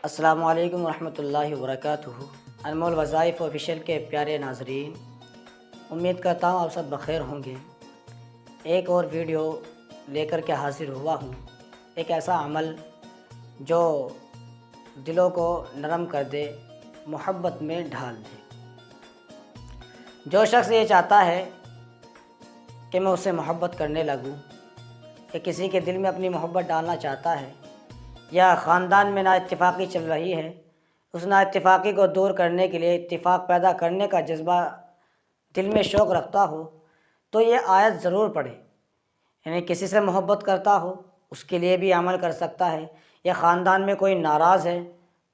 السلام علیکم ورحمۃ اللہ وبرکاتہ۔ انمول وظائف آفیشیل کے پیارے ناظرین، امید کرتا ہوں آپ سب بخیر ہوں گے۔ ایک اور ویڈیو لے کر کے حاضر ہوا ہوں، ایک ایسا عمل جو دلوں کو نرم کر دے، محبت میں ڈھال دے۔ جو شخص یہ چاہتا ہے کہ میں اس سے محبت کرنے لگوں، کہ کسی کے دل میں اپنی محبت ڈالنا چاہتا ہے، یا خاندان میں نا اتفاقی چل رہی ہے، اس نا اتفاقی کو دور کرنے کے لیے اتفاق پیدا کرنے کا جذبہ دل میں شوق رکھتا ہو، تو یہ آیت ضرور پڑھے۔ یعنی کسی سے محبت کرتا ہو اس کے لیے بھی عمل کر سکتا ہے، یا خاندان میں کوئی ناراض ہے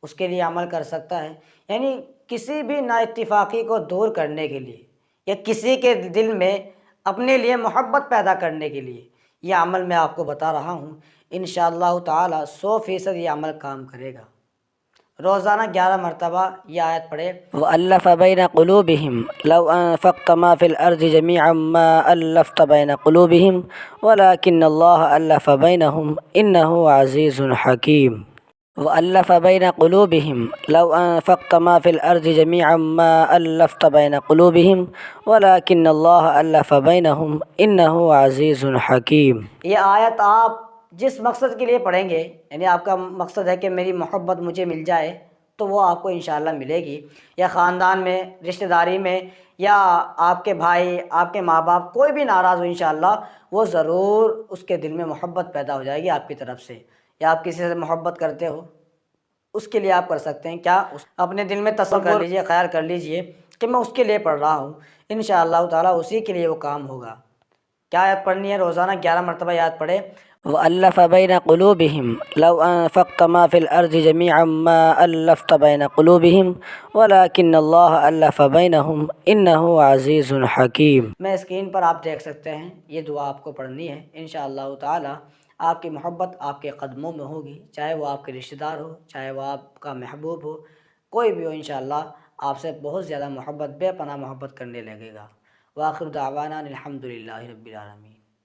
اس کے لیے عمل کر سکتا ہے۔ یعنی کسی بھی نا اتفاقی کو دور کرنے کے لیے، یا کسی کے دل میں اپنے لیے محبت پیدا کرنے کے لیے یہ عمل میں آپ کو بتا رہا ہوں۔ انشاءاللہ تعالی 100% یہ عمل کام کرے گا۔ روزانہ 11 مرتبہ یہ آیت پڑھے، وَأَلَّفَ بَيْنَ قُلُوبِهِمْ لَوْ أَنفَقْتَ مَا فِي الْأَرْضِ جَمِيعًا مَا أَلَّفْتَ بَيْنَ قُلُوبِهِمْ وَلَكِنَّ اللَّهَ أَلَّفَ بَيْنَهُمْ إِنَّهُ عَزِيزٌ حَكِيمٌ۔ وَأَلَّفَ بَيْنَ قُلُوبِهِمْ لَوْ أَنفَقْتَ مَا فِي الْأَرْضِ جَمِيعًا مَا أَلَّفْتَ بَيْنَ قُلُوبِهِمْ وَلَكِنَّ اللَّهَ أَلَّفَ بَيْنَهُمْ إِنَّهُ عَزِيزٌ حَكِيمٌ۔ یہ آیت آپ جس مقصد کے لیے پڑھیں گے، یعنی آپ کا مقصد ہے کہ میری محبت مجھے مل جائے، تو وہ آپ کو انشاءاللہ ملے گی۔ یا خاندان میں، رشتہ داری میں، یا آپ کے بھائی، آپ کے ماں باپ کوئی بھی ناراض ہو، انشاءاللہ وہ ضرور اس کے دل میں محبت پیدا ہو جائے گی آپ کی طرف سے۔ یا آپ کسی سے محبت کرتے ہو، اس کے لیے آپ کر سکتے ہیں کیا، اپنے دل میں تصور کر لیجئے، خیال کر لیجئے کہ میں اس کے لیے پڑھ رہا ہوں، انشاءاللہ تعالیٰ اسی کے لیے وہ کام ہوگا۔ کیا آیت پڑھنی ہے؟ روزانہ 11 مرتبہ یاد پڑھے، وَأَلَّفَ بَيْنَ قُلُوبِهِمْ لَوْ أَنفَقْتَ مَا فِي الْأَرْضِ جَمِيعًا مَا أَلَّفْتَ بَيْنَ قُلُوبِهِمْ وَلَكِنَّ اللَّهَ أَلَّفَ بَيْنَهُمْ إِنَّهُ عَزِيزٌ حَكِيمٌ۔ میں اسکرین پر آپ دیکھ سکتے ہیں، یہ دعا آپ کو پڑھنی ہے۔ انشاءاللہ تعالی آپ کی محبت آپ کے قدموں میں ہوگی، چاہے وہ آپ کے رشتہ دار ہو، چاہے وہ آپ کا محبوب ہو، کوئی بھی ہو، انشاءاللہ آپ سے بہت زیادہ محبت، بے پناہ محبت کرنے لگے گا۔ وآخر دعوانا الحمدللہ رب العالمین۔